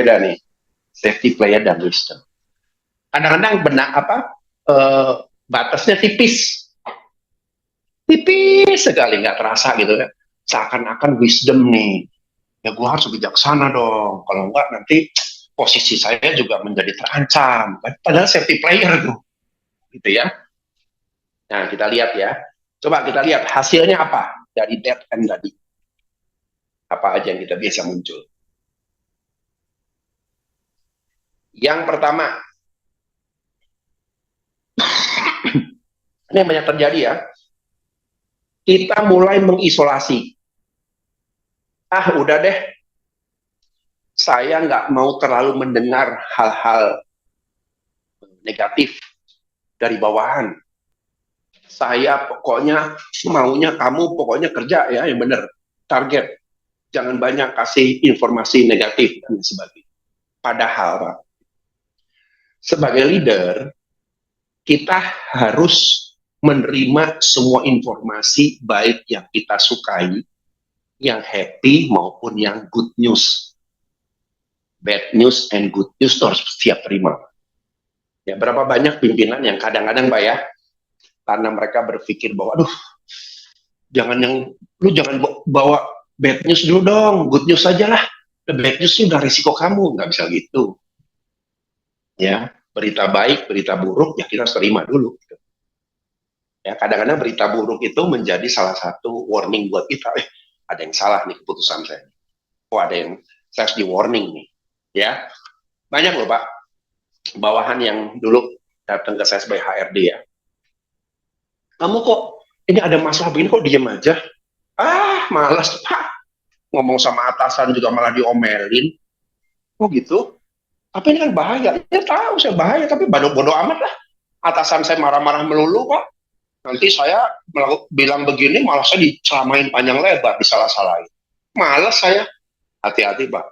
beda nih, safety player dan wisdom. Kadang-kadang benar batasnya tipis sekali, nggak terasa gitu kan. Seakan-akan wisdom nih, ya gue harus bijaksana dong, kalau enggak nanti posisi saya juga menjadi terancam. Padahal safety player tuh, gitu ya. Nah, kita lihat ya. Coba kita lihat hasilnya apa dari dead end tadi. Apa aja yang kita bisa muncul. Yang pertama, ini yang banyak terjadi ya, kita mulai mengisolasi. Udah deh, saya nggak mau terlalu mendengar hal-hal negatif dari bawahan. Saya pokoknya maunya kamu pokoknya kerja ya yang benar, target. Jangan banyak kasih informasi negatif dan sebagainya. Padahal, Pak, sebagai leader, kita harus menerima semua informasi baik yang kita sukai, yang happy maupun yang good news. Bad news and good news harus siap terima. Ya, berapa banyak pimpinan yang kadang-kadang, Pak ya, karena mereka berpikir bahwa, aduh, lu jangan bawa bad news dulu dong, good news saja lah. Bad news itu udah risiko kamu, nggak bisa gitu. Ya, berita baik, berita buruk, ya kita harus terima dulu. Ya, kadang-kadang berita buruk itu menjadi salah satu warning buat kita. Ada yang salah nih keputusan saya. Ada yang saya harus di warning nih. Ya, banyak loh Pak, bawahan yang dulu datang ke saya sebagai HRD ya. Kamu kok ini ada masalah begini kok diem aja? Malas Pak. Ngomong sama atasan juga malah diomelin. Oh gitu? Tapi ini kan bahaya. Ya tahu saya bahaya, tapi bodoh amat lah. Atasan saya marah-marah melulu Pak. Nanti saya bilang begini, malah saya dicelamain panjang lebar, disalah-salahin. Malas saya. Hati-hati Pak.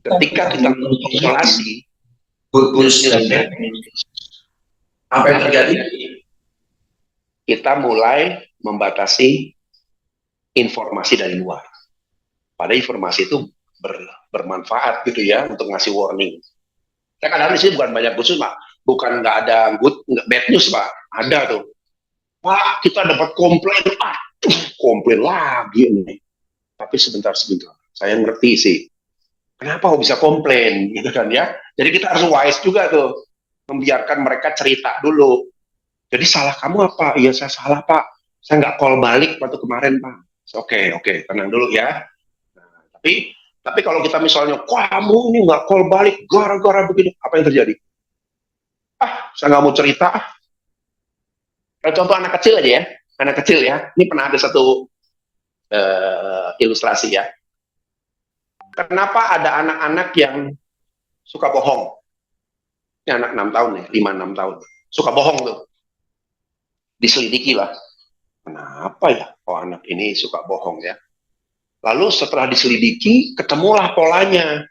Ketika kita mengisolasi, apa yang terjadi? Kita mulai membatasi informasi dari luar. Padahal informasi itu bermanfaat gitu ya untuk ngasih warning. Saya kadang-kadang di sini bukan banyak khusus Pak, bukan nggak ada bad news Pak, ada tuh. Pak, kita dapat komplain, komplain lagi nih. Tapi sebentar, saya ngerti sih. Kenapa kok bisa komplain, gitu kan ya? Jadi kita harus wise juga tuh, membiarkan mereka cerita dulu. Jadi salah kamu apa? Iya saya salah Pak, saya nggak call balik waktu kemarin Pak. Oke, tenang dulu ya. Nah, tapi kalau kita misalnya, kamu ini nggak call balik gara-gara begini, apa yang terjadi? Saya nggak mau cerita. Contoh anak kecil aja ya, anak kecil ya. Ini pernah ada satu ilustrasi ya. Kenapa ada anak-anak yang suka bohong? Ini anak 6 tahun ya, 5-6 tahun. Suka bohong tuh. Diselidiki lah. Kenapa ya kok anak ini suka bohong ya? Lalu setelah diselidiki, ketemulah polanya.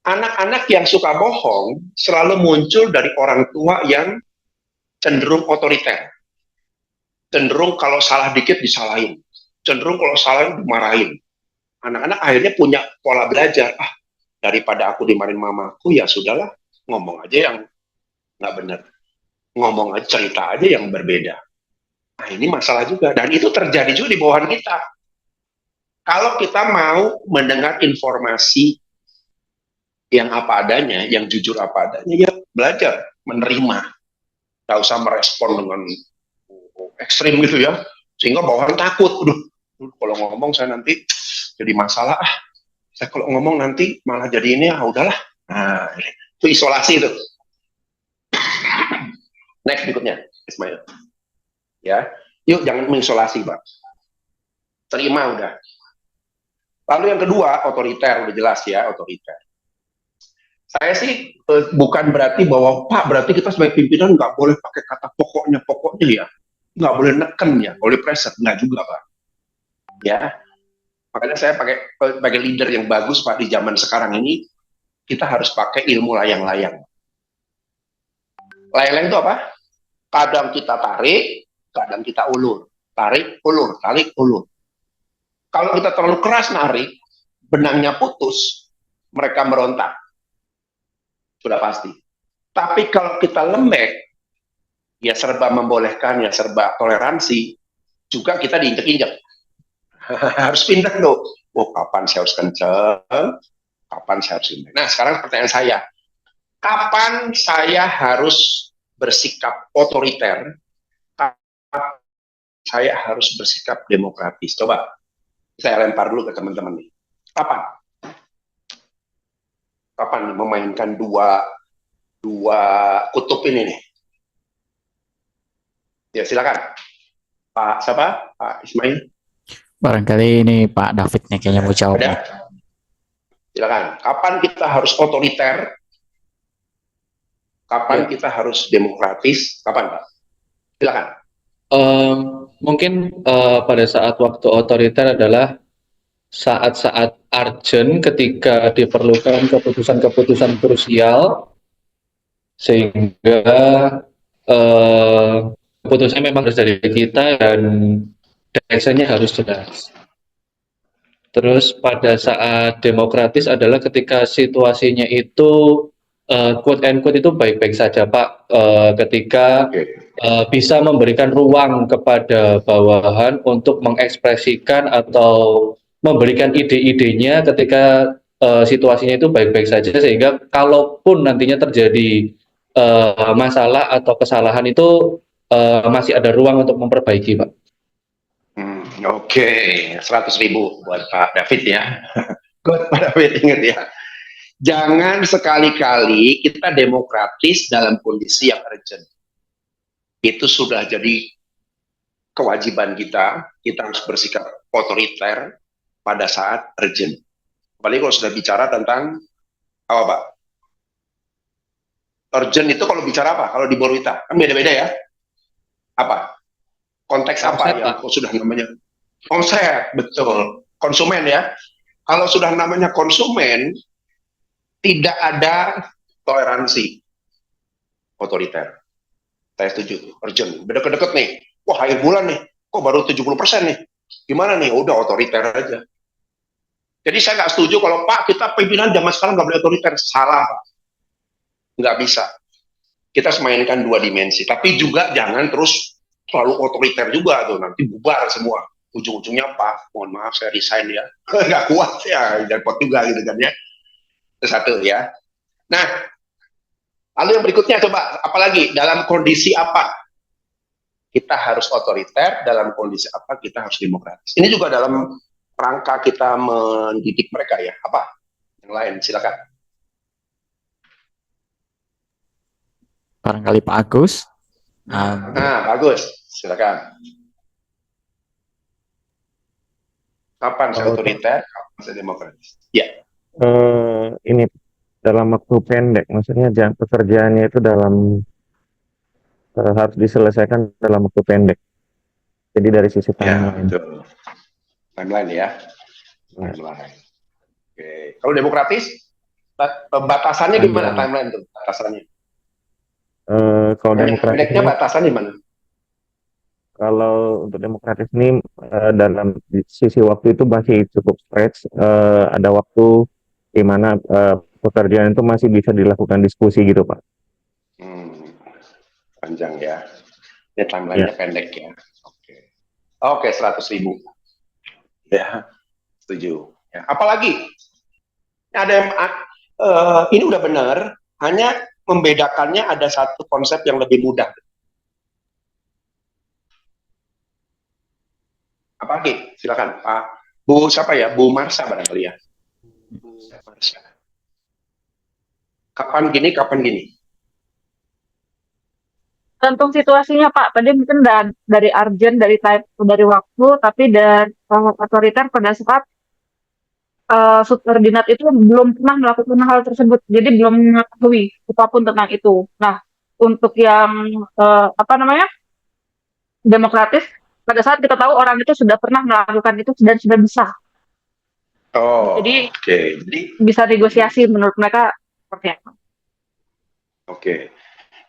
Anak-anak yang suka bohong selalu muncul dari orang tua yang cenderung otoriter. Cenderung kalau salah dikit disalahin. Cenderung kalau salah dimarahin. Anak-anak akhirnya punya pola belajar. Daripada aku dimarahin mamaku, ya sudahlah, ngomong aja yang nggak benar. Ngomong aja, cerita aja yang berbeda. Nah, ini masalah juga. Dan itu terjadi juga di bawahan kita. Kalau kita mau mendengar informasi yang apa adanya, yang jujur apa adanya, ya belajar, menerima. Nggak usah merespon dengan ekstrim gitu ya. Sehingga bawahan takut. Kalau ngomong saya nanti jadi masalah. Saya kalau ngomong nanti malah jadi ini, udahlah. Nah, itu isolasi itu. Next berikutnya, Ismail. Ya, yuk jangan mengisolasi, Pak. Terima udah. Lalu yang kedua, otoriter, udah jelas ya, otoriter. Saya sih bukan berarti bahwa Pak, berarti kita sebagai pimpinan nggak boleh pakai kata pokoknya ya, nggak boleh neken ya, boleh pressure, nggak juga Pak. Ya, makanya saya sebagai leader yang bagus Pak di zaman sekarang ini, kita harus pakai ilmu layang-layang. Layang-layang itu apa? Kadang kita tarik, kadang kita ulur. Tarik, ulur, tarik, ulur. Kalau kita terlalu keras narik, benangnya putus, mereka merontak. sudah pasti. Tapi kalau kita lembek, ya serba membolehkan, ya serba toleransi, juga kita diinjek-injek. Harus pindah loh. Oh, kapan saya harus kenceng, kapan saya harus lembek. Nah, sekarang pertanyaan saya, kapan saya harus bersikap otoriter, kapan saya harus bersikap demokratis? Coba saya lempar dulu ke teman-teman nih. Kapan? Kapan memainkan dua kutub ini nih? Ya silakan, Pak siapa? Pak Ismail. Barangkali ini Pak David nih kayaknya mau jawab. Ada? Silakan. Kapan kita harus otoriter? Kapan kita harus demokratis? Kapan, Pak? Silakan. Mungkin pada saat waktu otoriter adalah saat-saat urgent ketika diperlukan keputusan-keputusan krusial sehingga keputusannya memang harus dari kita dan direction-nya harus jelas. Terus pada saat demokratis adalah ketika situasinya itu quote and quote itu baik-baik saja Pak, ketika bisa memberikan ruang kepada bawahan untuk mengekspresikan atau memberikan ide-idenya ketika situasinya itu baik-baik saja, sehingga kalaupun nantinya terjadi masalah atau kesalahan itu masih ada ruang untuk memperbaiki Pak. Oke, 100.000 buat Pak David ya. Buat Pak David, ingat ya. Jangan sekali-kali kita demokratis dalam kondisi yang urgent. Itu sudah jadi kewajiban kita harus bersikap otoriter pada saat urgent. Apalagi kalau sudah bicara tentang apa Pak? Urgent itu kalau bicara apa? Kalau di Borwita, kan beda-beda ya. Apa? Konteks apa yang sudah namanya? Konsep, betul. Konsumen ya. Kalau sudah namanya konsumen, tidak ada toleransi otoriter. Saya setuju. Urgent. Deket-deket nih. Wah, akhir bulan nih. Kok baru 70% nih? Gimana nih? Udah otoriter aja. Jadi saya nggak setuju kalau Pak, kita pimpinan zaman sekarang nggak boleh otoriter. Salah, Pak. Nggak bisa. Kita harus mainkan dua dimensi. Tapi juga jangan terus selalu otoriter juga tuh. Nanti bubar semua. Ujung-ujungnya Pak, mohon maaf saya resign ya. Nggak kuat ya, repot juga gitu kan ya. Itu satu ya. Nah, lalu yang berikutnya coba, apalagi dalam kondisi apa kita harus otoriter, dalam kondisi apa kita harus demokratis. Ini juga dalam rangka kita mendidik mereka ya. Apa? Yang lain, silakan. Barangkali Pak Agus. Nah, bagus. Silakan. Kapan saya otoriter, kapan saya demokratis? Ya. Ini dalam waktu pendek, maksudnya pekerjaannya itu harus diselesaikan dalam waktu pendek. Jadi dari sisi timeline. Ya, betul. Timeline ya. Timeline. Oke. Kalau demokratis, batasannya gimana timeline tuh? Batasannya? Kalau demokratis pendeknya batasannya gimana? Kalau untuk demokratis ini dalam sisi waktu itu masih cukup stretch. Ada waktu di mana pekerjaan itu masih bisa dilakukan diskusi gitu Pak. Panjang ya. Ini timeline-nya pendek ya. Oke, 100.000. Ya, setuju. Ya. Apalagi ada yang ini udah benar, hanya membedakannya ada satu konsep yang lebih mudah. Apalagi? Silakan Pak. Bu siapa ya? Bu Marsha barangkali ya. Bu Marsha. Kapan gini, kapan gini? Tergantung situasinya Pak. Tadi mungkin dari urgent, dari waktu, tapi dari otoriter pada saat subordinat itu belum pernah melakukan hal tersebut, jadi belum mengetahui apapun tentang itu. Nah, untuk yang demokratis, pada saat kita tahu orang itu sudah pernah melakukan itu dan sudah bisa. Jadi bisa negosiasi menurut mereka seperti apa. Oke.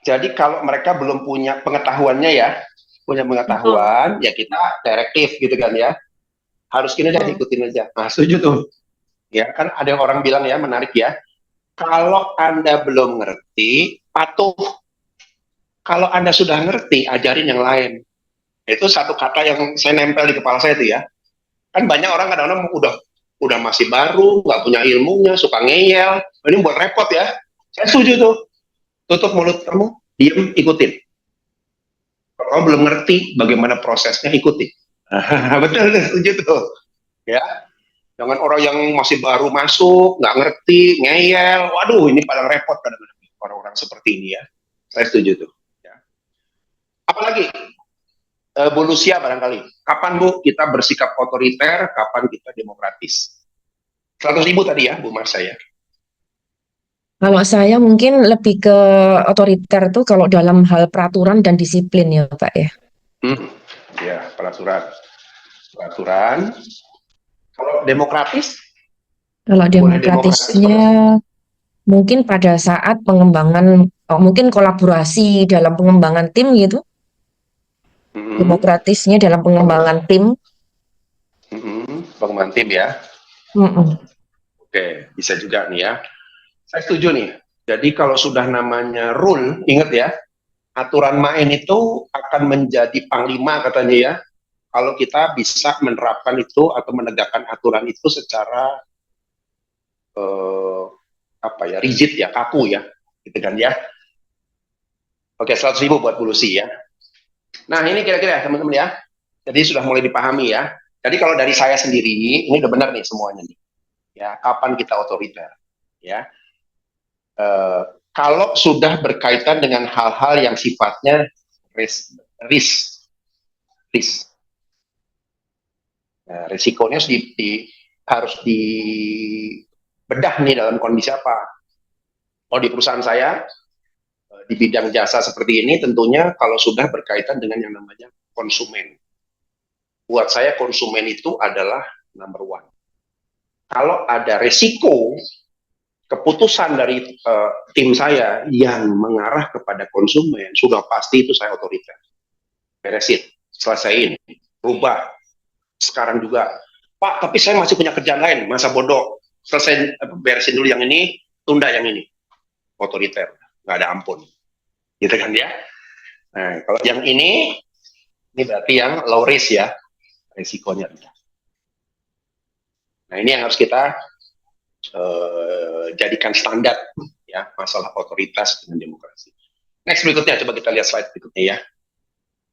Jadi kalau mereka belum punya pengetahuannya ya, ya kita direktif gitu kan ya. Harus gini aja, ikutin aja. Nah, setuju tuh. Ya kan ada yang orang bilang ya, menarik ya. Kalau Anda belum ngerti, patuh. Kalau Anda sudah ngerti, ajarin yang lain. Itu satu kata yang saya nempel di kepala saya itu ya. Kan banyak orang kadang-kadang udah masih baru, nggak punya ilmunya, suka ngeyel. Ini buat repot ya. Saya setuju tuh. Tutup mulut kamu, diem, ikutin. Kalau kamu belum ngerti bagaimana prosesnya, ikuti. Betul, setuju tuh. Ya, jangan orang yang masih baru masuk, nggak ngerti, ngeyel. Waduh, ini paling repot kadang-kadang orang-orang seperti ini ya. Saya setuju tuh. Ya. Apalagi Bu Lucia barangkali. Kapan Bu kita bersikap otoriter, kapan kita demokratis? 100.000 tadi ya Bu Marsha ya. Kalau saya mungkin lebih ke otoriter tuh kalau dalam hal peraturan dan disiplin ya Pak ya. Ya, peraturan. Kalau demokratis? Kalau demokratisnya mungkin pada saat pengembangan, mungkin kolaborasi dalam pengembangan tim gitu. Demokratisnya dalam pengembangan tim. Pengembangan tim ya. Oke, bisa juga nih ya. Saya setuju nih. Jadi kalau sudah namanya rule, ingat ya, aturan main itu akan menjadi panglima katanya ya. Kalau kita bisa menerapkan itu atau menegakkan aturan itu secara rigid ya, kaku ya, gitu kan ya. Oke, 100.000 buat Bu Lucy ya. Nah ini kira-kira teman-teman ya. Jadi sudah mulai dipahami ya. Jadi kalau dari saya sendiri, ini udah benar nih semuanya nih. Ya, kapan kita otoriter? Ya. Kalau sudah berkaitan dengan hal-hal yang sifatnya risk. Nah, risikonya harus dibedah nih dalam kondisi apa. Kalau di perusahaan saya, di bidang jasa seperti ini, tentunya kalau sudah berkaitan dengan yang namanya konsumen. Buat saya konsumen itu adalah number one. Kalau ada resiko, keputusan dari tim saya yang mengarah kepada konsumen, sudah pasti itu saya otoriter. Beresin, selesaiin, rubah. Sekarang juga, Pak, tapi saya masih punya kerjaan lain, masa bodoh. Selesai, beresin dulu yang ini, tunda yang ini. Otoriter, nggak ada ampun. Gitu kan ya? Nah, kalau yang ini berarti yang low risk ya, risikonya rendah. Nah, ini yang harus kita jadikan standar ya, masalah otoritas dengan demokrasi. Next berikutnya, coba kita lihat slide berikutnya ya.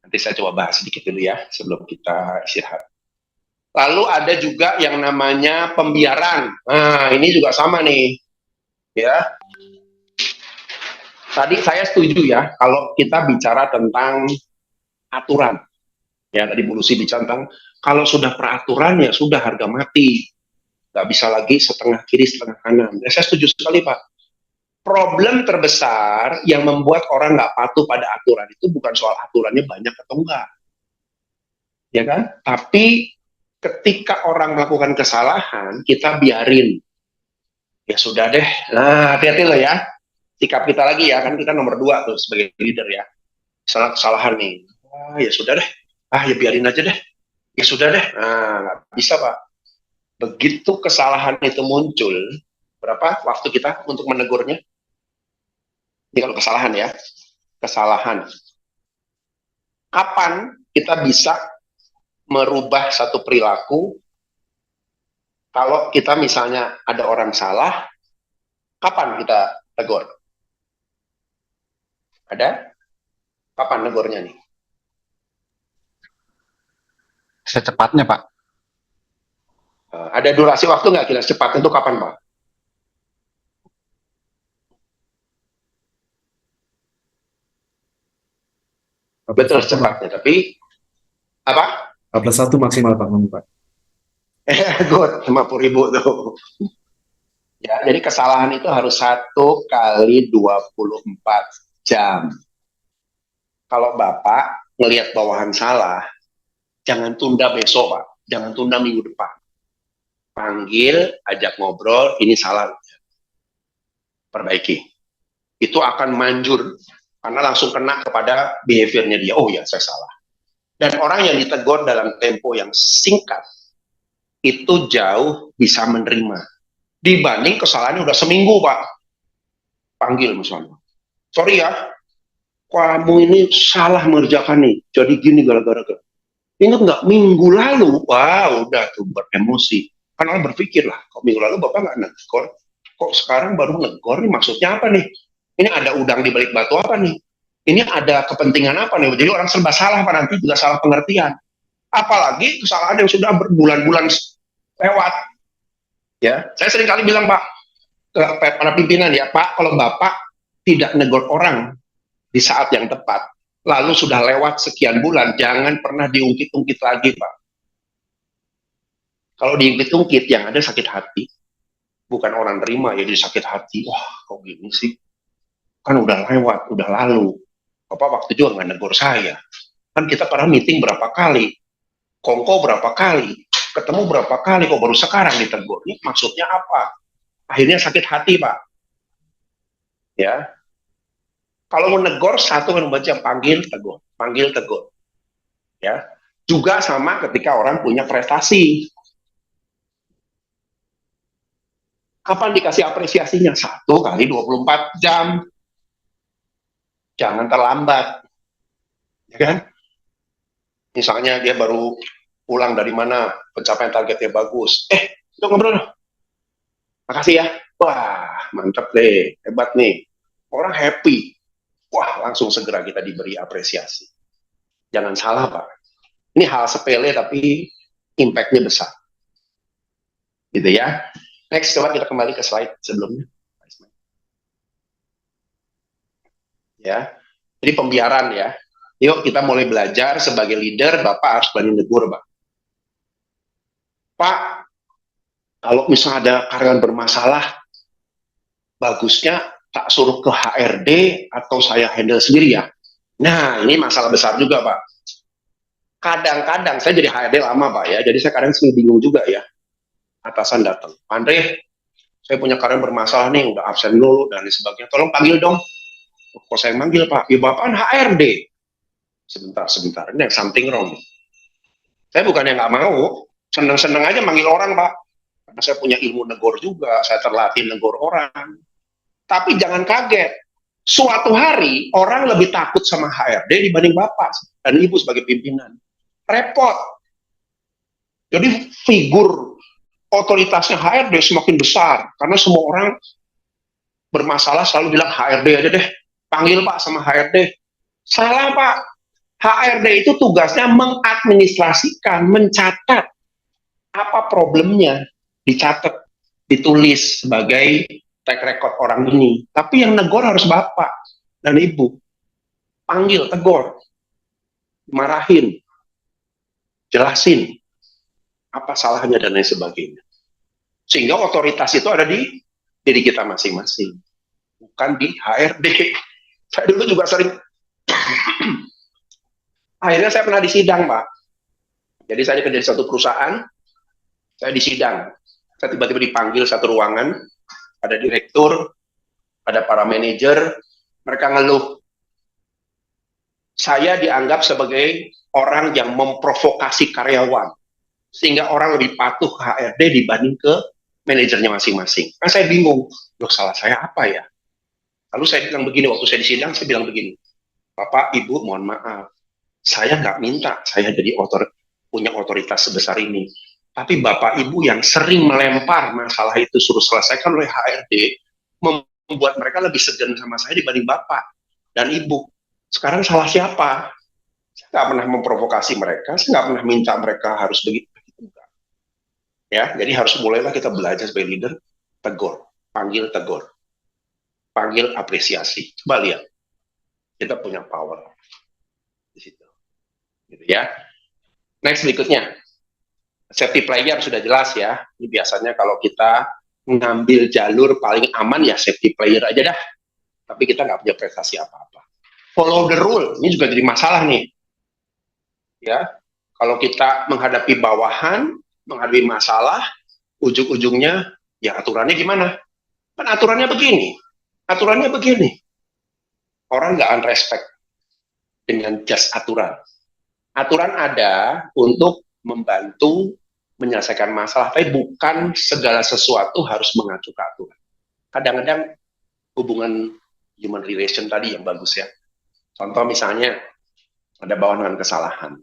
Nanti saya coba bahas sedikit dulu ya sebelum kita istirahat. Lalu ada juga yang namanya pembiaran. Nah, ini juga sama nih. Ya. Tadi saya setuju ya kalau kita bicara tentang aturan. Ya, tadi Bu Lucy bicara tentang kalau sudah peraturan ya sudah harga mati. Nggak bisa lagi setengah kiri, setengah kanan. Ya, saya setuju sekali, Pak. Problem terbesar yang membuat orang nggak patuh pada aturan itu bukan soal aturannya banyak atau enggak. Ya kan? Tapi ketika orang melakukan kesalahan, kita biarin. Ya sudah deh. Nah, hati-hati loh ya. Sikap kita lagi ya, kan kita nomor 2 tuh sebagai leader ya. Misalnya kesalahan nih. Ya sudah deh. Ya biarin aja deh. Ya sudah deh. Nah, nggak bisa, Pak. Begitu kesalahan itu muncul, berapa waktu kita untuk menegurnya? Ini kalau kesalahan ya, kesalahan. Kapan kita bisa merubah satu perilaku? Kalau kita misalnya ada orang salah, kapan kita tegur? Ada? Kapan negurnya nih? Secepatnya, Pak. Ada durasi waktu nggak kira secepatnya itu kapan, Pak? Betul secepatnya, tapi apa? 14.1 maksimal Pak. Good, 50.000 tuh. Ya, jadi kesalahan itu harus 1 kali 24 jam. Kalau Bapak ngelihat bawahan salah, jangan tunda besok, Pak. Jangan tunda minggu depan. Panggil, ajak ngobrol, ini salah. Perbaiki. Itu akan manjur, karena langsung kena kepada behaviornya dia. Oh ya, saya salah. Dan orang yang ditegur dalam tempo yang singkat, itu jauh bisa menerima. Dibanding kesalahannya udah seminggu, Pak. panggil misalnya. Sorry ya, kamu ini salah mengerjakan nih. Jadi gini gara-gara. Ingat nggak minggu lalu? Wah, udah tuh beremosi. Kan orang berpikir lah, kok minggu lalu Bapak nggak negor? Kok sekarang baru negor nih? Maksudnya apa nih? Ini ada udang di balik batu apa nih? Ini ada kepentingan apa nih? Jadi orang serba salah, Pak, nanti juga salah pengertian. Apalagi kesalahan yang sudah berbulan-bulan lewat. Ya, saya sering kali bilang, Pak, ke para pimpinan ya, Pak, kalau Bapak tidak negor orang di saat yang tepat, lalu sudah lewat sekian bulan, jangan pernah diungkit-ungkit lagi, Pak. Kalau diungkit-ungkit, yang ada sakit hati. Bukan orang terima, ya jadi sakit hati. Wah, kok gini sih? Kan udah lewat, udah lalu. Bapak waktu juga nggak negor saya. Kan kita pernah meeting berapa kali, kongko berapa kali, ketemu berapa kali, kok baru sekarang ditegur. Ini maksudnya apa? Akhirnya sakit hati, Pak. Ya, kalau mau negor, satu yang membaca panggil tegur. Ya, juga sama ketika orang punya prestasi. Kapan dikasih apresiasinya? 1 kali 24 jam. Jangan terlambat. Ya kan? Misalnya dia baru pulang dari mana, pencapaian targetnya bagus. Yuk ngobrol. Makasih ya. Wah, mantap deh. Hebat nih. Orang happy. Wah, langsung segera kita diberi apresiasi. Jangan salah, Pak. Ini hal sepele tapi impact-nya besar. Gitu ya. Next, coba kita kembali ke slide sebelumnya. Ya. Jadi pembiaran ya. Yuk kita mulai belajar sebagai leader, Bapak harus berani negur, Pak. Pak, kalau misalnya ada karyawan bermasalah, bagusnya tak suruh ke HRD atau saya handle sendiri ya. Nah, ini masalah besar juga, Pak. Kadang-kadang, saya jadi HRD lama, Pak ya, jadi saya kadang sering bingung juga ya. Atasan datang, Andre, saya punya karyawan bermasalah nih, udah absen dulu, dan sebagainya, tolong panggil dong. Kok saya manggil, Pak? Ya, Bapak kan HRD. Sebentar, ini something wrong. Saya bukannya nggak mau, seneng-seneng aja manggil orang, Pak. Karena saya punya ilmu negor juga, saya terlatih negor orang. Tapi jangan kaget, suatu hari orang lebih takut sama HRD dibanding Bapak dan Ibu sebagai pimpinan. Repot. Jadi figur otoritasnya HRD semakin besar, karena semua orang bermasalah selalu bilang HRD aja deh, panggil Pak sama HRD. Salah, Pak. HRD itu tugasnya mengadministrasikan, mencatat apa problemnya, dicatat, ditulis sebagai track record orang ini. Tapi yang negor harus Bapak dan Ibu. Panggil, tegur, marahin, jelasin apa salahnya dan lain sebagainya. Sehingga otoritas itu ada di diri kita masing-masing, bukan di HRD. Saya dulu juga sering akhirnya saya pernah disidang, Pak. Jadi saya kerja di satu perusahaan, saya disidang. Saya tiba-tiba dipanggil satu ruangan, ada direktur, ada para manajer, mereka ngeluh. Saya dianggap sebagai orang yang memprovokasi karyawan, sehingga orang lebih patuh ke HRD dibanding ke manajernya masing-masing. Kan saya bingung, loh salah saya apa ya? Lalu saya bilang begini, waktu saya disidang, saya bilang begini, Bapak, Ibu, mohon maaf, saya nggak minta saya jadi punya otoritas sebesar ini. Tapi Bapak Ibu yang sering melempar masalah itu suruh selesaikan oleh HRD, membuat mereka lebih segan sama saya dibanding Bapak dan Ibu. Sekarang salah siapa? Saya nggak pernah memprovokasi mereka, saya nggak pernah minta mereka harus begitu. Ya, jadi harus mulailah kita belajar sebagai leader, tegur, panggil tegur, panggil apresiasi. Coba lihat, kita punya power di situ, gitu ya. Next berikutnya, safety player sudah jelas ya. Ini biasanya kalau kita ngambil jalur paling aman ya safety player aja dah. Tapi kita nggak punya prestasi apa-apa. Follow the rule, ini juga jadi masalah nih. Ya, kalau kita menghadapi bawahan, menghadapi masalah, ujung-ujungnya ya aturannya gimana? Kan aturannya begini, orang nggak unrespect dengan just aturan. Aturan ada untuk membantu menyelesaikan masalah, tapi bukan segala sesuatu harus mengacu ke aturan. Kadang-kadang hubungan human relation tadi yang bagus ya. Contoh misalnya ada bawahan dengan kesalahan.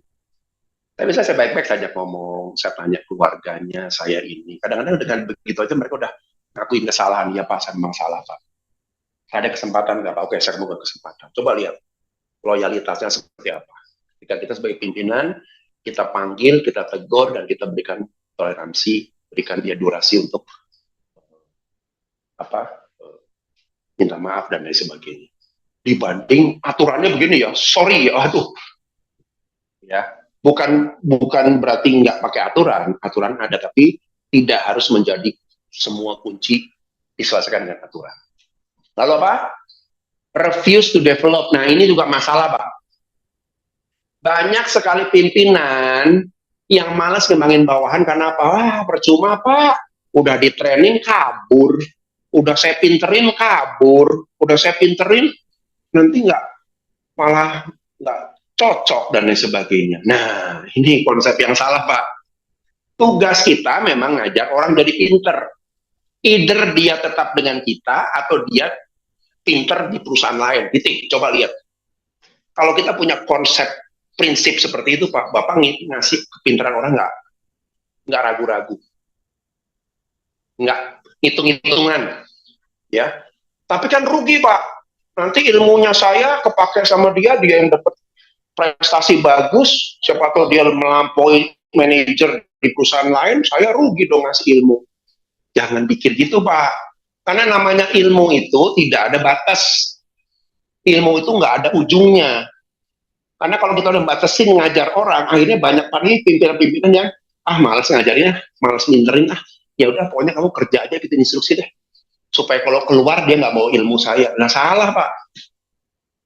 Tapi saya baik-baik saja ngomong, saya tanya keluarganya, saya ini. Kadang-kadang dengan begitu aja mereka udah ngakuin kesalahan. Ya Pak, saya memang salah Pak. Ada kesempatan nggak Pak? Oke, saya mau kesempatan. Coba lihat loyalitasnya seperti apa. Ketika kita sebagai pimpinan, kita panggil, kita tegur, dan kita berikan toleransi, berikan dia durasi untuk minta maaf dan lain sebagainya. Dibanding aturannya begini ya, sorry ya, aduh. Ya, bukan berarti nggak pakai aturan ada, tapi tidak harus menjadi semua kunci diselesaikan dengan aturan. Lalu apa? Refuse to develop. Nah, ini juga masalah, Pak. Banyak sekali pimpinan yang malas ngembangin bawahan karena apa? Wah, percuma, Pak. Udah di training kabur. Udah saya pinterin kabur. Udah saya pinterin nanti malah nggak cocok dan lain sebagainya. Nah, ini konsep yang salah, Pak. Tugas kita memang ngajak orang jadi pinter. Either dia tetap dengan kita atau dia pinter di perusahaan lain. Titik. Coba lihat. Kalau kita punya konsep prinsip seperti itu, Pak, Bapak ngasih kepintaran orang nggak ragu-ragu, nggak hitung-hitungan, ya. Tapi kan rugi, Pak. Nanti ilmunya saya kepake sama dia yang dapat prestasi bagus, siapa tahu dia melampaui manajer di perusahaan lain, saya rugi dong ngasih ilmu. Jangan pikir gitu, Pak. Karena namanya ilmu itu tidak ada batas. Ilmu itu nggak ada ujungnya. Karena kalau kita udah batasin ngajar orang, akhirnya banyak nih pimpinan-pimpinan yang malas ngajarnya, malas minterin, ya udah pokoknya kamu kerja aja gitu instruksi deh. Supaya kalau keluar dia nggak bawa ilmu saya. Nah, salah, Pak.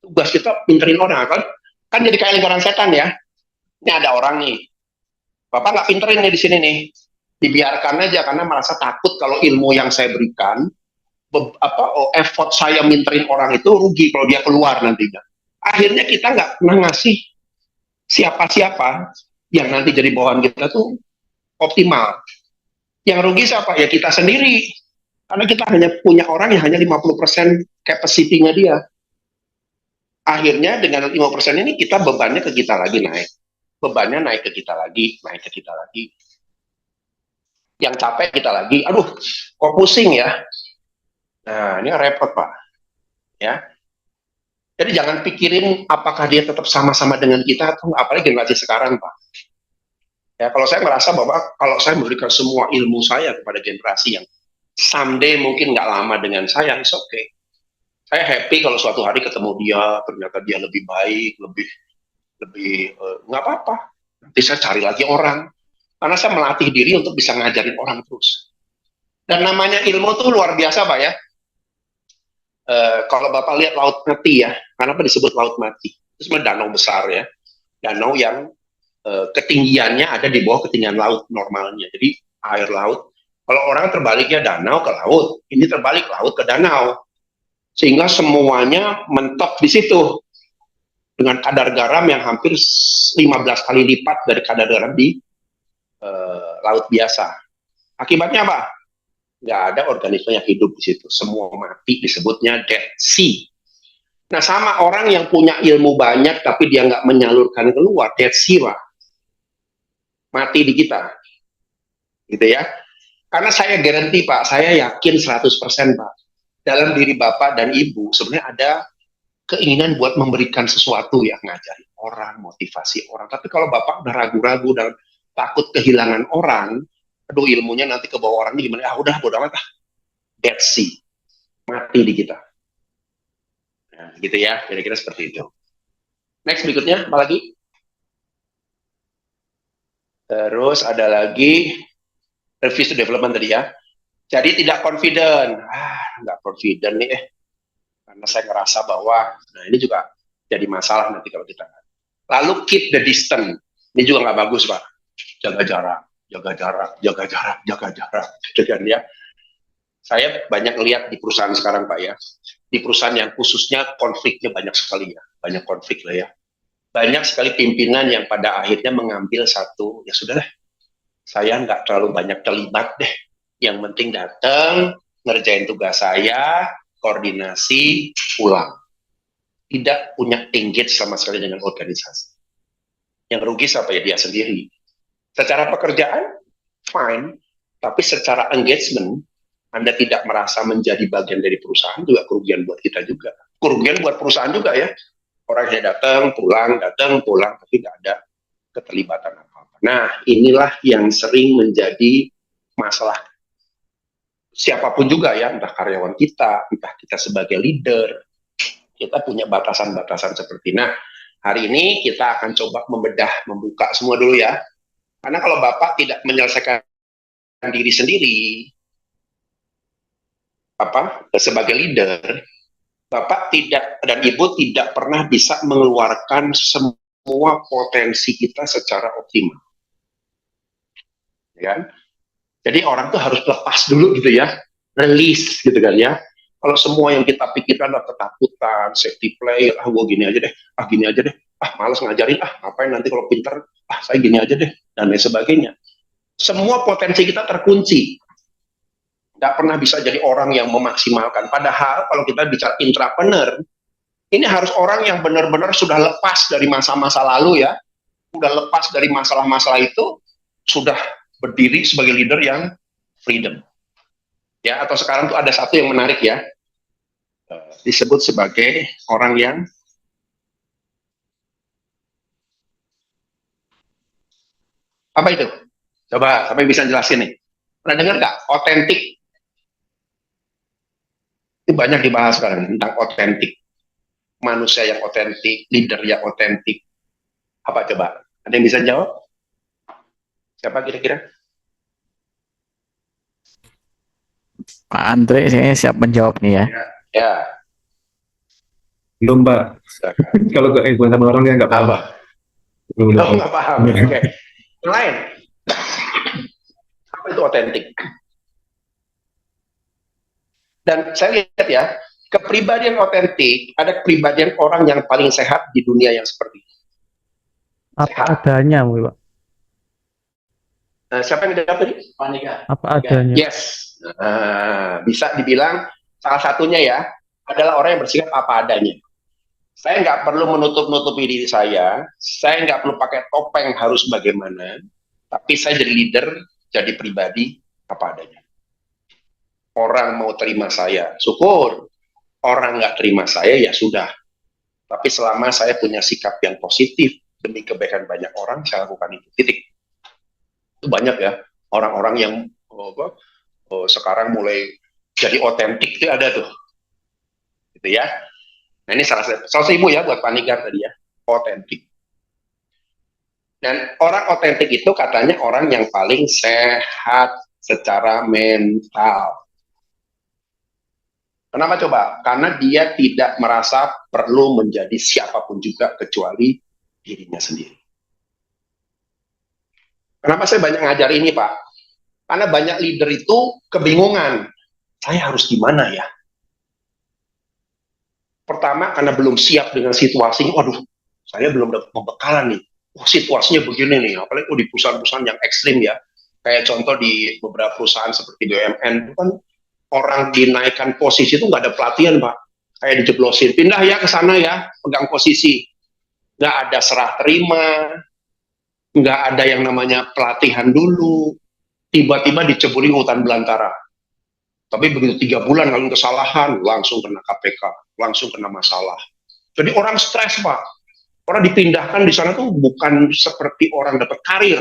Tugas kita pinterin orang kan jadi kayak lingkaran setan ya. Ini ada orang nih, Bapak nggak pinterin nih di sini nih, dibiarkan aja karena merasa takut kalau ilmu yang saya berikan, effort saya minterin orang itu rugi kalau dia keluar nantinya. Akhirnya kita nggak pernah ngasih siapa-siapa yang nanti jadi bawahan kita tuh optimal. Yang rugi siapa? Ya kita sendiri. Karena kita hanya punya orang yang hanya 50% capacity-nya dia. Akhirnya dengan 5% ini kita bebannya ke kita lagi naik. Bebannya naik ke kita lagi, naik ke kita lagi. Yang capek kita lagi, aduh, kok pusing ya? Nah, ini repot, Pak. Ya. Jadi jangan pikirin apakah dia tetap sama-sama dengan kita atau apalagi generasi sekarang, Pak. Ya, kalau saya merasa bahwa kalau saya memberikan semua ilmu saya kepada generasi yang someday mungkin nggak lama dengan saya, it's okay. Saya happy kalau suatu hari ketemu dia, ternyata dia lebih baik, lebih nggak apa-apa. Nanti saya cari lagi orang. Karena saya melatih diri untuk bisa ngajarin orang terus. Dan namanya ilmu tuh luar biasa, Pak ya. Kalau Bapak lihat Laut Mati ya, kenapa disebut Laut Mati? Itu sebenarnya danau besar ya, danau yang ketinggiannya ada di bawah ketinggian laut normalnya. Jadi air laut, kalau orang terbaliknya danau ke laut, ini terbalik laut ke danau, sehingga semuanya mentok di situ dengan kadar garam yang hampir 15 kali lipat dari kadar garam di laut biasa. Akibatnya apa? Nggak ada organisme yang hidup di situ, semua mati, disebutnya dead sea. Nah, sama orang yang punya ilmu banyak tapi dia nggak menyalurkan keluar, dead sea, Pak. Mati di kita, gitu ya. Karena saya garanti, Pak, saya yakin 100%, Pak, dalam diri Bapak dan Ibu sebenarnya ada keinginan buat memberikan sesuatu ya, ngajari orang, motivasi orang. Tapi kalau Bapak udah ragu-ragu dan takut kehilangan orang, aduh ilmunya nanti ke bawah orangnya gimana? Udah bodo amat lah. Dead sea. Mati di kita. Nah, gitu ya. Kira-kira seperti itu. Next berikutnya, apa lagi? Terus ada lagi refuse to development tadi ya. Jadi tidak confident. Nggak confident nih karena saya ngerasa bahwa, nah ini juga jadi masalah nanti kalau kita. Lalu keep the distance. Ini juga nggak bagus, Pak. Jaga jarak. Jaga jarak, gitu kan ya. Saya banyak lihat di perusahaan sekarang, Pak ya, di perusahaan yang khususnya konfliknya banyak sekali ya, banyak konflik lah ya. Banyak sekali pimpinan yang pada akhirnya mengambil satu, ya sudahlah, saya nggak terlalu banyak terlibat deh. Yang penting datang, ngerjain tugas saya, koordinasi, pulang. Tidak punya engage sama sekali dengan organisasi. Yang rugi siapa ya? Dia sendiri. Secara pekerjaan, fine. Tapi secara engagement, Anda tidak merasa menjadi bagian dari perusahaan, juga kerugian buat kita juga. Kerugian buat perusahaan juga ya. Orangnya datang, pulang, tapi nggak ada keterlibatan apa-apa. Nah, inilah yang sering menjadi masalah siapapun juga ya, entah karyawan kita, entah kita sebagai leader, kita punya batasan-batasan seperti ini. Nah, hari ini kita akan coba membuka semua dulu ya. Karena kalau Bapak tidak menyelesaikan diri sendiri, sebagai leader, Bapak tidak dan Ibu tidak pernah bisa mengeluarkan semua potensi kita secara optimal. Ya. Jadi orang tuh harus lepas dulu gitu ya, release gitu kan ya. Kalau semua yang kita pikirkan adalah ketakutan, safety play, gue gini aja deh, malas ngajarin, ngapain nanti kalau pinter, saya gini aja deh, dan lain sebagainya. Semua potensi kita terkunci. Nggak pernah bisa jadi orang yang memaksimalkan. Padahal kalau kita bicara intrapreneur, ini harus orang yang benar-benar sudah lepas dari masa-masa lalu ya, sudah lepas dari masalah-masalah itu, sudah berdiri sebagai leader yang freedom. Ya, atau sekarang tuh ada satu yang menarik ya, disebut sebagai orang yang apa itu? Coba, sampai bisa jelasin nih. Pernah dengar nggak? Otentik. Itu banyak dibahas sekarang tentang otentik. Manusia yang otentik, leader yang otentik. Apa coba? Ada yang bisa jawab? Siapa kira-kira? Pak Andre, saya siap menjawab nih ya. Ya. Belum, Pak. Kalau gue sama orang yang nggak paham. Apa? Belum. Oh, nggak paham. Oke. Yang lain. Apa itu otentik? Dan saya lihat ya, kepribadian otentik, ada kepribadian orang yang paling sehat di dunia yang seperti ini. Apa adanya, Pak? Siapa yang jawab tadi? Apa adanya? Yes. Bisa dibilang salah satunya ya, adalah orang yang bersikap apa adanya. Saya nggak perlu menutup-nutupi diri saya nggak perlu pakai topeng harus bagaimana, tapi saya jadi leader, jadi pribadi apa adanya. Orang mau terima saya, syukur. Orang nggak terima saya, ya sudah. Tapi selama saya punya sikap yang positif, demi kebaikan banyak orang, saya lakukan itu. Titik. Itu banyak ya, orang-orang yang sekarang mulai jadi otentik, itu ada tuh. Gitu ya. Nah ini salah satu ibu ya, buat panigar tadi ya, otentik. Dan orang otentik itu katanya orang yang paling sehat secara mental. Kenapa coba? Karena dia tidak merasa perlu menjadi siapapun juga kecuali dirinya sendiri. Kenapa saya banyak ngajar ini, Pak? Karena banyak leader itu kebingungan. Saya harus gimana ya? Pertama, karena belum siap dengan situasinya. Waduh, saya belum dapat pembekalan nih. Situasinya begini nih. Apalagi di perusahaan-perusahaan yang ekstrim ya. Kayak contoh di beberapa perusahaan seperti BUMN, itu kan orang dinaikkan posisi itu nggak ada pelatihan, Pak. Kayak dijeblosin, pindah ya ke sana ya, pegang posisi. Nggak ada serah terima, nggak ada yang namanya pelatihan dulu. Tiba-tiba diceburi hutan belantara. Tapi begitu 3 bulan lalu kesalahan, langsung kena KPK, langsung kena masalah. Jadi orang stres, Pak. Orang dipindahkan di sana tuh bukan seperti orang dapat karir.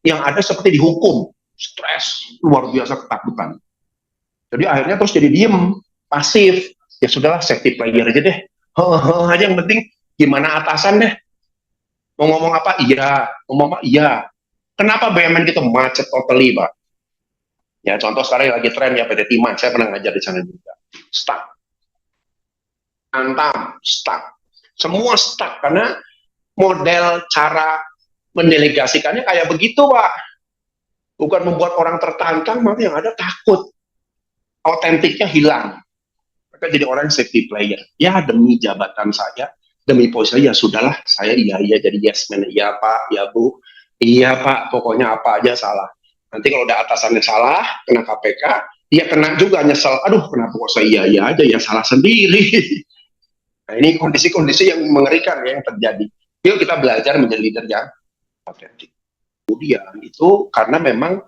Yang ada seperti dihukum. Stres, luar biasa ketakutan. Jadi akhirnya terus jadi diem, pasif. Ya sudahlah, safety player aja deh. Aja yang penting gimana atasan deh. Mau ngomong apa? Iya. Ngomong apa? Iya. Kenapa BUMN gitu macet totally, Pak? Ya contoh sekarang lagi tren ya PT Timah. Saya pernah ngajar di sana juga. Stuck. Antam, stuck. Semua stuck karena model cara mendelegasikannya kayak begitu, Pak. Bukan membuat orang tertantang, malah yang ada takut. Autentiknya hilang. Mereka jadi orang safety player. Ya demi jabatan saya, demi posisi saya, ya sudahlah, saya iya jadi yes man, iya Pak, ya Bu, iya Pak, pokoknya apa aja salah. Nanti kalau udah atasannya salah, kena KPK, dia kena juga nyesel, aduh kenapa kok saya iya aja, ya salah sendiri. Nah ini kondisi-kondisi yang mengerikan ya yang terjadi. Yuk kita belajar menjadi leader yang otentik. Kemudian itu karena memang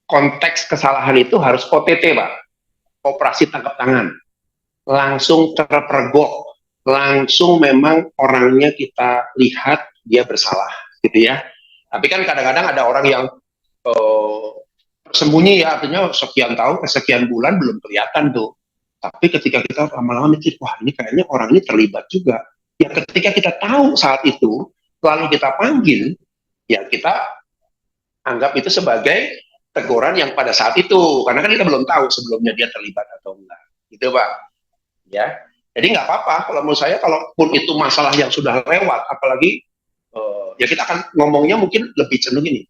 konteks kesalahan itu harus OTT Pak, operasi tangkap tangan, langsung terpergok, langsung memang orangnya kita lihat dia bersalah gitu ya. Tapi kan kadang-kadang ada orang yang sembunyi ya, artinya sekian tahun, sekian bulan belum kelihatan tuh. Tapi ketika kita lama-lama mikir, wah ini kayaknya orang ini terlibat juga. Ya ketika kita tahu saat itu, lalu kita panggil, ya kita anggap itu sebagai teguran yang pada saat itu. Karena kan kita belum tahu sebelumnya dia terlibat atau enggak. Gitu Pak. Ya. Jadi nggak apa-apa, kalau menurut saya, kalaupun itu masalah yang sudah lewat, apalagi, ya kita akan ngomongnya mungkin lebih cenderung ini.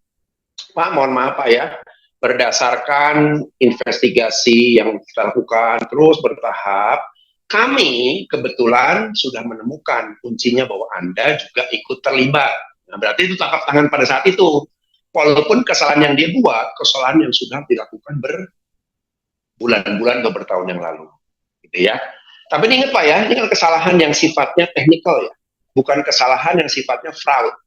Pak, mohon maaf Pak ya, berdasarkan investigasi yang kita lakukan terus bertahap, kami kebetulan sudah menemukan kuncinya bahwa Anda juga ikut terlibat. Nah, berarti itu tangkap tangan pada saat itu. Walaupun kesalahan yang dia buat, kesalahan yang sudah dilakukan berbulan-bulan atau bertahun yang lalu. Gitu ya. Tapi ini ingat Pak ya, ini kan kesalahan yang sifatnya teknikal ya, bukan kesalahan yang sifatnya fraud.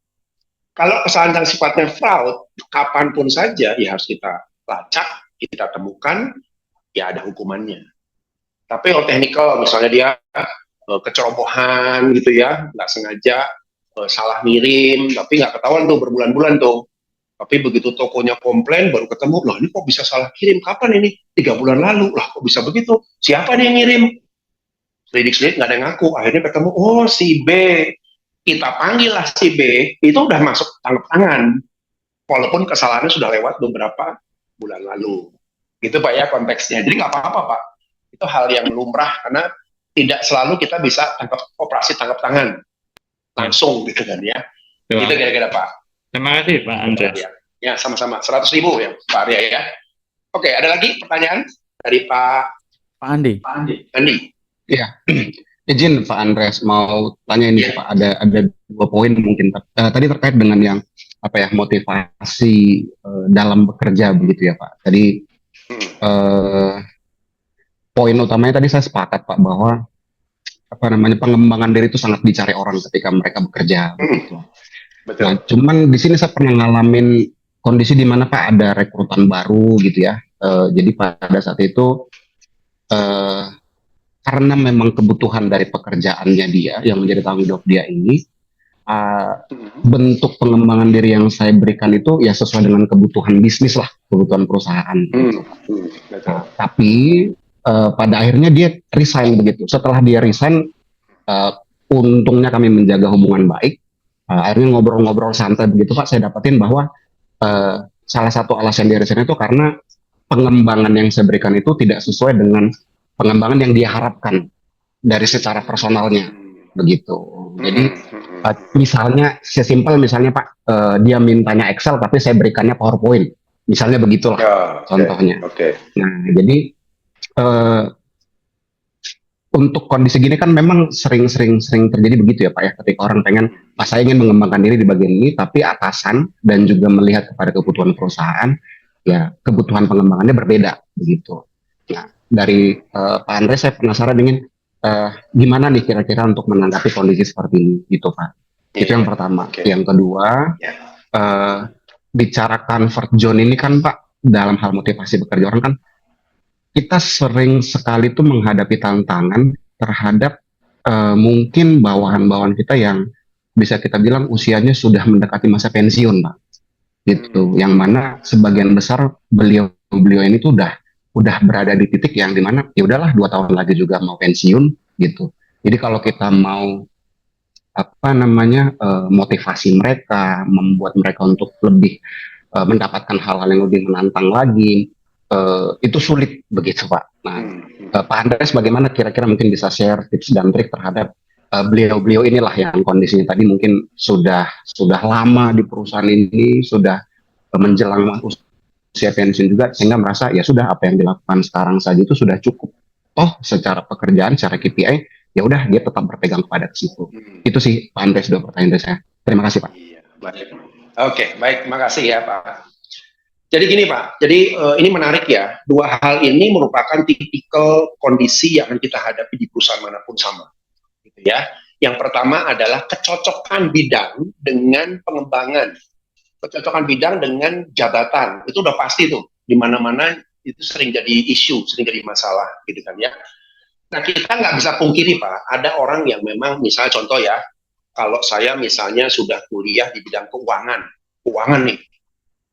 Kalau kesalahan yang sifatnya fraud, kapanpun saja ya harus kita lacak, kita temukan, ya ada hukumannya. Tapi kalau teknikal, misalnya dia kecerobohan gitu ya, nggak sengaja salah ngirim, tapi nggak ketahuan tuh berbulan-bulan tuh. Tapi begitu tokonya komplain, baru ketemu, loh ini kok bisa salah kirim, kapan ini? 3 bulan lalu, lah kok bisa begitu? Siapa nih yang ngirim? Selidik-selidik nggak ada yang ngaku, akhirnya ketemu, oh si B. Kita panggil lah si B, itu udah masuk tangkap tangan. Walaupun kesalahannya sudah lewat beberapa bulan lalu. Gitu Pak ya konteksnya. Jadi nggak apa-apa Pak. Itu hal yang lumrah karena tidak selalu kita bisa operasi tangkap tangan. Langsung gitu kan ya. Itu kira-kira Pak. Terima kasih Pak Andreas. Ya sama-sama. 100.000 ya Pak Arya ya. Oke, ada lagi pertanyaan dari Pak Andi. Andi. Iya. Izin Pak Andreas mau tanya ini Pak, ada 2 poin mungkin. Tadi terkait dengan yang motivasi dalam bekerja begitu ya Pak. Tadi poin utamanya tadi saya sepakat Pak bahwa pengembangan diri itu sangat dicari orang ketika mereka bekerja begitu. Betul. Nah, cuman di sini saya pernah ngalamin kondisi di mana Pak ada rekrutan baru gitu ya. Jadi pada saat itu karena memang kebutuhan dari pekerjaannya dia yang menjadi tanggung jawab dia ini, bentuk pengembangan diri yang saya berikan itu ya sesuai dengan kebutuhan bisnis lah, kebutuhan perusahaan. Gitu. Nah, tapi pada akhirnya dia resign begitu. Setelah dia resign, untungnya kami menjaga hubungan baik. Akhirnya ngobrol-ngobrol santai begitu Pak, saya dapatin bahwa salah satu alasan dia resign itu karena pengembangan yang saya berikan itu tidak sesuai dengan pengembangan yang dia harapkan dari secara personalnya begitu. Jadi misalnya sesimpel misalnya Pak, dia mintanya Excel tapi saya berikannya PowerPoint, misalnya begitulah contohnya. Nah jadi untuk kondisi gini kan memang sering terjadi begitu ya Pak ya, ketika orang pengen, saya ingin mengembangkan diri di bagian ini, tapi atasan dan juga melihat kepada kebutuhan perusahaan, ya kebutuhan pengembangannya berbeda begitu. Nah dari Pak Andreas saya penasaran dengan gimana nih kira-kira untuk menanggapi kondisi seperti ini gitu Pak. Itu yang pertama. Yang kedua, bicara comfort zone ini kan Pak, dalam hal motivasi bekerja orang kan kita sering sekali tuh menghadapi tantangan terhadap mungkin bawahan-bawahan kita yang bisa kita bilang usianya sudah mendekati masa pensiun Pak. Gitu. Yang mana sebagian besar beliau ini tuh udah berada di titik yang dimana ya udahlah 2 tahun lagi juga mau pensiun gitu. Jadi kalau kita mau motivasi mereka, membuat mereka untuk lebih mendapatkan hal-hal yang lebih menantang lagi, itu sulit begitu Pak. Nah, Pak Andreas bagaimana kira-kira mungkin bisa share tips dan trik terhadap beliau inilah yang kondisinya tadi mungkin sudah lama di perusahaan ini, sudah menjelang usia pensiun juga, sehingga merasa ya sudah apa yang dilakukan sekarang saja itu sudah cukup. Toh secara pekerjaan, secara KPI, ya udah dia tetap berpegang kepada ke situ. Itu sih Pak Andreas, 2 pertanyaan dari saya. Terima kasih Pak. Iya, baik. Oke, baik, terima kasih ya Pak Jadi gini Pak, jadi ini menarik ya. Dua hal ini merupakan tipikal kondisi yang akan kita hadapi di perusahaan manapun sama, gitu ya. Yang pertama adalah kecocokan bidang dengan pengembangan, kecocokan bidang dengan jabatan. Itu udah pasti tuh, di mana-mana itu sering jadi isu, sering jadi masalah, gitu kan ya. Nah kita nggak bisa pungkiri Pak, ada orang yang memang misalnya contoh ya, kalau saya misalnya sudah kuliah di bidang keuangan nih,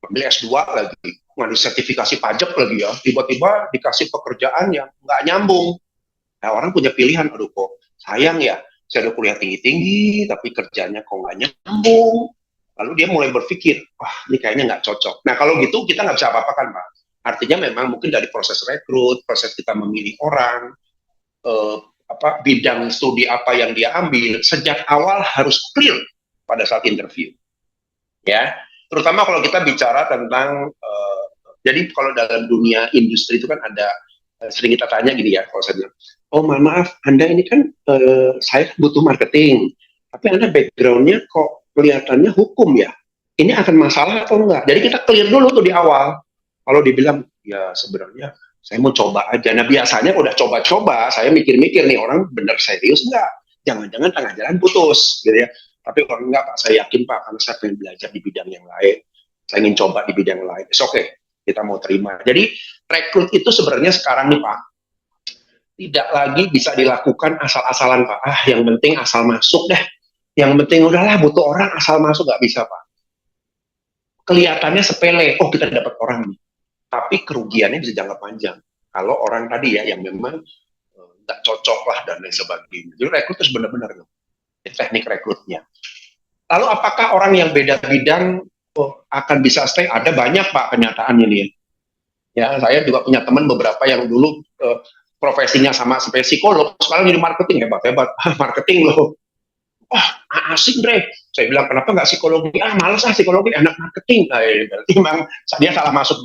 ambil S2 lagi, ngambil sertifikasi pajak lagi ya, tiba-tiba dikasih pekerjaan yang nggak nyambung. Nah, orang punya pilihan, aduh kok sayang ya, saya udah kuliah tinggi-tinggi, tapi kerjanya kok nggak nyambung. Lalu dia mulai berpikir, wah ini kayaknya nggak cocok. Nah kalau gitu kita nggak bisa apa-apakan Pak. Artinya memang mungkin dari proses rekrut, proses kita memilih orang, bidang studi apa yang dia ambil, sejak awal harus clear pada saat interview. Ya, terutama kalau kita bicara tentang jadi kalau dalam dunia industri itu kan ada sering kita tanya gini ya, kalau saya bilang, oh maaf Anda ini kan saya butuh marketing, tapi Anda backgroundnya kok kelihatannya hukum ya, ini akan masalah atau enggak? Jadi kita clear dulu tuh di awal. Kalau dibilang ya sebenarnya saya mau coba aja, nah biasanya udah coba-coba saya mikir-mikir nih orang bener serius enggak, jangan-jangan tengah jalan putus gitu ya. Tapi kalau enggak Pak, saya yakin Pak, karena saya pengen belajar di bidang yang lain, saya ingin coba di bidang lain. It's okay, kita mau terima. Jadi rekrut itu sebenarnya sekarang nih Pak, tidak lagi bisa dilakukan asal-asalan Pak. Ah, yang penting asal masuk deh. Yang penting udahlah butuh orang asal masuk, nggak bisa Pak. Kelihatannya sepele, oh kita dapat orang nih. Tapi kerugiannya bisa jangka panjang. Kalau orang tadi ya yang memang nggak cocok lah dan lain sebagainya. Jadi rekrut itu benar-benar teknik rekrutnya. Lalu apakah orang yang beda bidang akan bisa stay? Ada banyak Pak kenyataannya nih. Ya, saya juga punya teman beberapa yang dulu profesinya sama seperti psikolog, sekarang jadi marketing, hebat-hebat. Marketing loh. Wah, asik Dre. Saya bilang, kenapa nggak psikologi? Ah, males psikologi, anak marketing. Nah, berarti memang dia salah masuk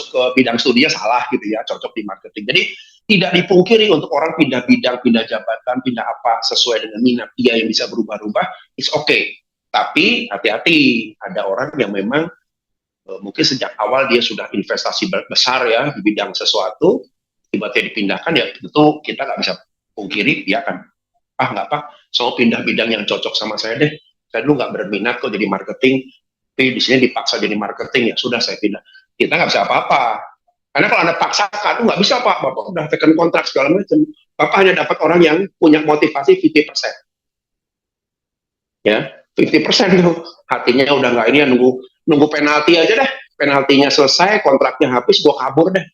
ke bidang studinya salah gitu ya, cocok di marketing. Jadi tidak dipungkiri untuk orang pindah bidang, pindah jabatan, pindah apa sesuai dengan minat dia yang bisa berubah-ubah, it's okay. Tapi hati-hati, ada orang yang memang mungkin sejak awal dia sudah investasi besar ya di bidang sesuatu, tiba-tiba dipindahkan ya tentu kita nggak bisa pungkiri dia akan nggak Pak, so pindah bidang yang cocok sama saya deh. Saya dulu nggak berminat kok jadi marketing, tapi di sini dipaksa jadi marketing ya sudah saya pindah. Kita nggak bisa apa-apa. Karena kalau Anda paksakan, nggak bisa Pak, Bapak udah tekan kontrak segala macam. Bapak hanya dapat orang yang punya motivasi 50%. Ya, 50% tuh. Hatinya udah nggak ini ya, nunggu penalti aja deh. Penaltinya selesai, kontraknya habis, gua kabur deh.